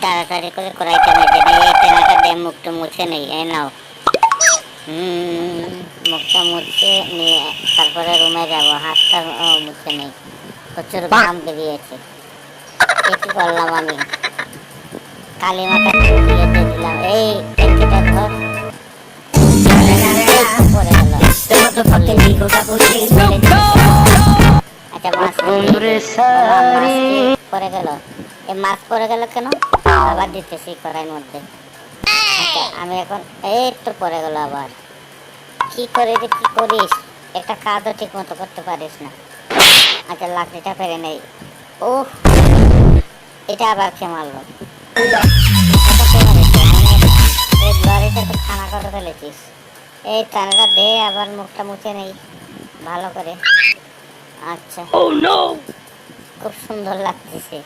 তাড়াতাড়ি করে কড়াইটা মেজে নেই, এই তেনাটা দিয়ে মুখটা মুছে নেই। এই নাও। মুখটা মুছে নিয়ে তারপরে রুমে যাব। হাতটা মুছে নেই, প্রচুর ঘাম বেরিয়েছে। কি করলাম আমি? কালিমাটা দিয়ে দিলাম। এই ট্যাঙ্কিটা ধর। পড়ে গেল। আচ্ছা, মাছ পড়ে গেল। এই মাছ পড়ে গেল কেন? আবার দিতেছি কড়াইয়ের মধ্যে। আচ্ছা, আমি এখন এই তো পড়ে গেল আবার। কি করে যে কি করিস? একটা কাজও ঠিক মতো করতে পারিস না। আচ্ছা, লাকড়িটা ফেলে নেই। ও, এটা আবার কে মারলো? এই লরিতে তো খানা করে ফেলেছিস। এই টানাটা দে, আবার মুখটা মুছে নেই ভালো করে। আচ্ছা, খুব সুন্দর লাগতেছে।